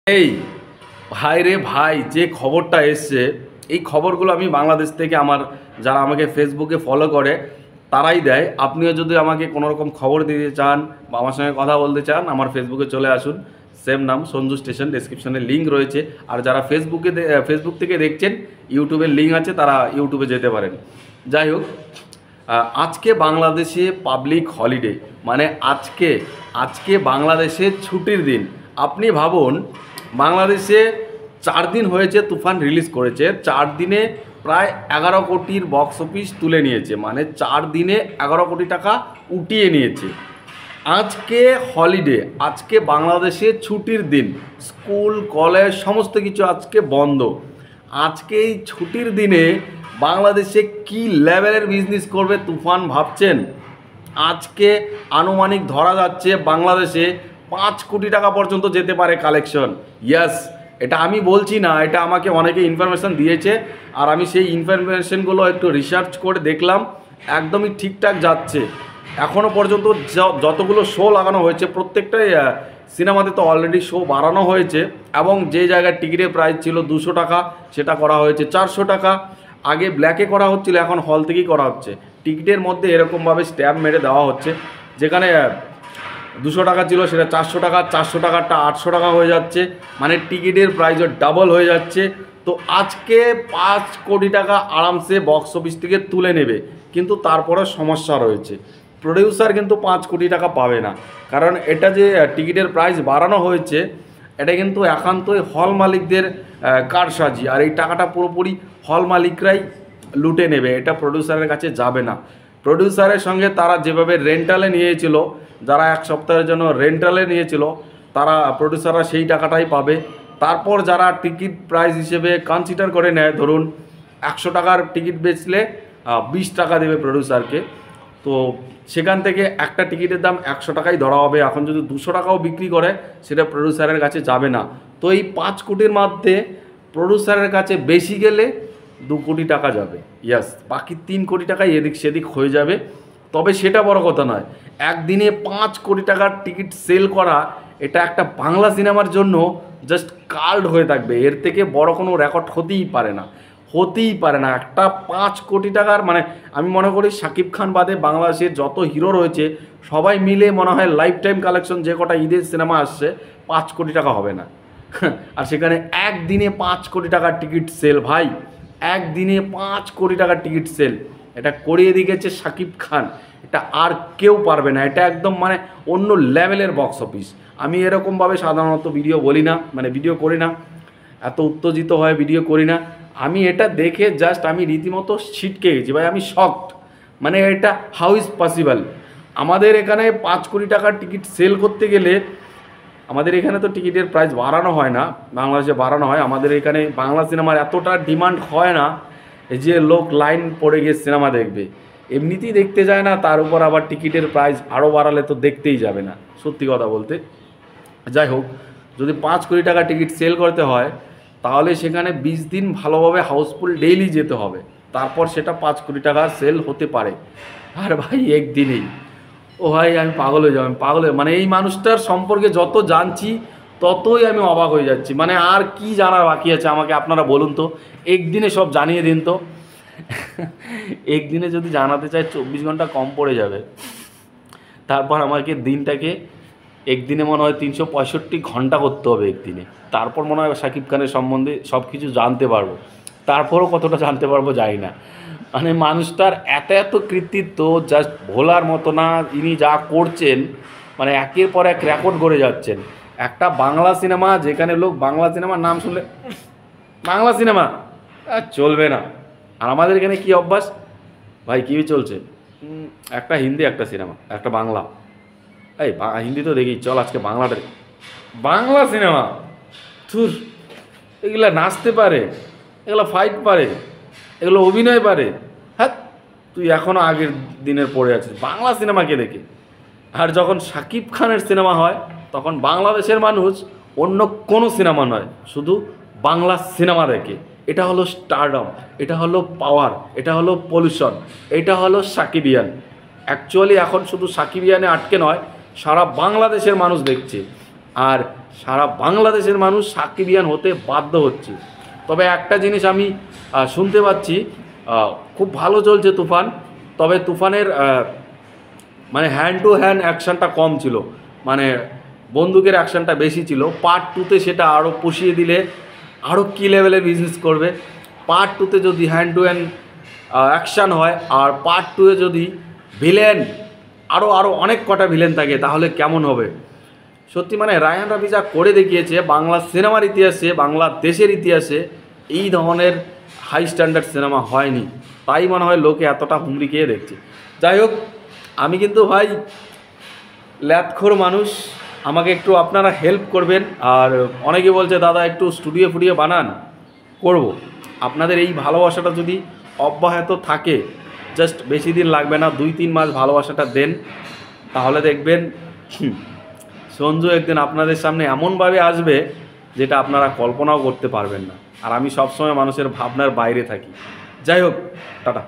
এই ভাই রে ভাই, যে খবরটা এসছে এই খবরগুলো আমি বাংলাদেশ থেকে আমার যারা আমাকে ফেসবুকে ফলো করে তারাই দেয়। আপনিও যদি আমাকে কোনো রকম খবর দিতে চান বা আমার সঙ্গে কথা বলতে চান, আমার ফেসবুকে চলে আসুন। সেম নাম সঞ্জু স্টেশন, ডেসক্রিপশনে লিঙ্ক রয়েছে। আর যারা ফেসবুক থেকে দেখছেন, ইউটিউবের লিঙ্ক আছে, তারা ইউটিউবে যেতে পারেন। যাই হোক, আজকে বাংলাদেশে পাবলিক হলিডে, মানে আজকে আজকে বাংলাদেশে ছুটির দিন। আপনি ভাবুন, বাংলাদেশে 4 দিন হয়েছে তুফান রিলিজ করেছে, 4 দিনে প্রায় 11 কোটির বক্স অফিস তুলে নিয়েছে, মানে 4 দিনে 11 কোটি টাকা উঠিয়ে নিয়েছে। আজকে হলিডে, আজকে বাংলাদেশে ছুটির দিন, স্কুল কলেজ সমস্ত কিছু আজকে বন্ধ। আজকে এই ছুটির দিনে বাংলাদেশে কি লেভেলের বিজনেস করবে তুফান ভাবছেন? আজকে আনুমানিক ধরা যাচ্ছে বাংলাদেশে 5 কোটি টাকা পর্যন্ত যেতে পারে কালেকশন। ইয়াস, এটা আমি বলছি না, এটা আমাকে অনেকে ইনফরমেশান দিয়েছে, আর আমি সেই ইনফরমেশনগুলো একটু রিসার্চ করে দেখলাম, একদমই ঠিকঠাক যাচ্ছে। এখনও পর্যন্ত যতগুলো শো লাগানো হয়েছে প্রত্যেকটাই সিনেমাতে তো অলরেডি শো বাড়ানো হয়েছে, এবং যে জায়গায় টিকিটের প্রাইস ছিল 200 টাকা সেটা করা হয়েছে 400 টাকা। আগে ব্ল্যাকে করা হচ্ছিল, এখন হল থেকেই করা হচ্ছে। টিকিটের মধ্যে এরকমভাবে স্ট্যাম্প মেরে দেওয়া হচ্ছে, যেখানে 200 টাকা ছিল সেটা 400 টাকা, 400 টাকাটা 800 টাকা হয়ে যাচ্ছে, মানে টিকিটের প্রাইসও ডাবল হয়ে যাচ্ছে। তো আজকে 5 কোটি টাকা আরামসে বক্স অফিস থেকে তুলে নেবে, কিন্তু তারপরে সমস্যা রয়েছে। প্রডিউসার কিন্তু 5 কোটি টাকা পাবে না, কারণ এটা যে টিকিটের প্রাইস বাড়ানো হয়েছে, এটা কিন্তু একান্তই হল মালিকদের কারসাজি, আর এই টাকাটা পুরোপুরি হল মালিকরাই লুটে নেবে, এটা প্রডিউসারের কাছে যাবে না। প্রডিউসারের সঙ্গে তারা যেভাবে রেন্টালে নিয়েছিল, যারা 1 সপ্তাহের জন্য রেন্টালে নিয়েছিল, তারা প্রডিউসাররা সেই টাকাটাই পাবে। তারপর যারা টিকিট প্রাইস হিসেবে কনসিডার করে নেয়, ধরুন 100 টাকার টিকিট বেচলে 20 টাকা দেবে প্রডিউসারকে, তো সেখান থেকে একটা টিকিটের দাম 100 টাকাই ধরা হবে। এখন যদি 200 টাকাও বিক্রি করে, সেটা প্রডিউসারের কাছে যাবে না। তো এই 5 কোটির মধ্যে প্রডিউসারের কাছে বেশি গেলে 2 কোটি টাকা যাবে। ইয়াস, বাকি 3 কোটি টাকাই এদিক সেদিক হয়ে যাবে। তবে সেটা বড় কথা নয়, একদিনে 5 কোটি টাকার টিকিট সেল করা, এটা একটা বাংলা সিনেমার জন্য জাস্ট কাল্ট হয়ে থাকবে। এর থেকে বড় কোনো রেকর্ড হতেই পারে না, হতেই পারে না। একটা 5 কোটি টাকার, মানে আমি মনে করি শাকিব খান বাদে বাংলাদেশের যত হিরো রয়েছে সবাই মিলে মনে হয় লাইফ টাইম কালেকশন যে কটা ঈদের সিনেমা আসছে 5 কোটি টাকা হবে না। আর সেখানে একদিনে 5 কোটি টাকার টিকিট সেল, ভাই একদিনে 5 কোটি টাকার টিকিট সেল, এটা করিয়ে দিয়েছে শাকিব খান। এটা আর কেউ পারবে না, এটা একদম মানে অন্য লেভেলের বক্স অফিস। আমি এরকমভাবে সাধারণত ভিডিও বলি না, মানে ভিডিও করি না, এত উত্তেজিত হয়ে ভিডিও করি না। আমি এটা দেখে জাস্ট আমি রীতিমতো ছিটকে গেছি ভাই, আমি শকড। মানে এটা হাউ ইজ পসিবল? আমাদের এখানে 5 কোটি টাকার টিকিট সেল করতে গেলে, আমাদের এখানে তো টিকিটের প্রাইস বাড়ানো হয় না, বাংলাদেশে বাড়ানো হয়। আমাদের এখানে বাংলা সিনেমার এতটা ডিমান্ড হয় না যে লোক লাইন পড়ে গিয়ে সিনেমা দেখবে, এমনিতেই দেখতে যায় না, তার উপর আবার টিকিটের প্রাইস আরও বাড়ালে তো দেখতেই যাবে না, সত্যি কথা বলতে। যাই হোক, যদি 5 কোটি টাকা টিকিট সেল করতে হয়, তাহলে সেখানে 20 দিন ভালোভাবে হাউসফুল ডেইলি যেতে হবে, তারপর সেটা 5 কোটি টাকা সেল হতে পারে। আর ভাই একদিনেই, ও ভাই আমি পাগল হয়ে যাবো, মানে এই মানুষটার সম্পর্কে যত জানছি ততই আমি অবাক হয়ে যাচ্ছি। মানে আর কি জানার বাকি আছে আমাকে আপনারা বলুন তো, একদিনে সব জানিয়ে দিন তো। একদিনে যদি জানাতে চাই 24 ঘন্টা কম পড়ে যাবে, তারপর আমাকে দিনটাকে একদিনে মনে হয় 365 ঘন্টা করতে হবে একদিনে, তারপর মনে হয় শাকিব খানের সম্বন্ধে সব কিছু জানতে পারবো। তারপরও কতটা জানতে পারবো জানি না। মানে মানুষটার এত কৃতিত্ব জাস্ট ভোলার মতো না। ইনি যা করছেন, মানে একের পর এক রেকর্ড করে যাচ্ছেন। একটা বাংলা সিনেমা, যেখানে লোক বাংলা সিনেমার নাম শুনলে বাংলা সিনেমা চলবে না, আর আমাদের এখানে কী অভ্যাস, ভাই কী চলছে, একটা হিন্দি, একটা সিনেমা, একটা বাংলা, এই হিন্দি তো দেখি, চল আজকে বাংলাটা, বাংলা সিনেমা থুর, এগুলো নাচতে পারে, এগুলো ফাইট পারে, এগুলো অভিনয় পারে। হ্যাঁ, তুই এখনও আগের দিনের পড়ে আছিস বাংলা সিনেমাকে দেখে। আর যখন শাকিব খানের সিনেমা হয়, তখন বাংলাদেশের মানুষ অন্য কোনো সিনেমা নয়, শুধু বাংলা সিনেমা দেখে। এটা হলো স্টারডম, এটা হলো পাওয়ার, এটা হলো পলিউশন, এটা হলো সাকিবিয়ান। অ্যাকচুয়ালি এখন শুধু সাকিবিয়ানে আটকে নয়, সারা বাংলাদেশের মানুষ দেখছে। আর সারা বাংলাদেশের মানুষ সাকিবিয়ান হতে বাধ্য হচ্ছে। তবে একটা জিনিস আমি শুনতে পাচ্ছি, খুব ভালো চলছে তুফান, তবে তুফানের মানে হ্যান্ড টু হ্যান্ড অ্যাকশানটা কম ছিল, মানে বন্দুকের অ্যাকশানটা বেশি ছিল। পার্ট টুতে সেটা আরও পুষিয়ে দিলে আরও কী লেভেলের বিজনেস করবে। পার্ট টুতে যদি হ্যান্ড টু হ্যান্ড অ্যাকশান হয়, আর পার্ট টুয়ে যদি ভিলেন আরও অনেক কটা ভিলেন থাকে, তাহলে কেমন হবে। সত্যি মানে রায়হান রাফি যা করে দেখিয়েছে বাংলা সিনেমার ইতিহাসে, বাংলাদেশের ইতিহাসে এই ধরনের হাই স্ট্যান্ডার্ড সিনেমা হয়নি। তাই মনে হয় লোকে এতটা হুমড়ি খেয়ে দেখছে। যাই হোক, আমি কিন্তু ভাই ল্যাদখোর মানুষ, আমাকে একটু আপনারা হেল্প করবেন। আর অনেকে বলছে দাদা একটু স্টুডিও ফুডিও বানান, করব। আপনাদের এই ভালোবাসাটা যদি অব্যাহত থাকে, জাস্ট বেশি দিন লাগবে না, 2-3 মাস ভালোবাসাটা দেন, তাহলে দেখবেন সঞ্জু একদিন আপনাদের সামনে এমনভাবে আসবে যেটা আপনারা কল্পনাও করতে পারবেন না। আর আমি সবসময় মানুষের ভাবনার বাইরে থাকি। যাই হোক, টাটা।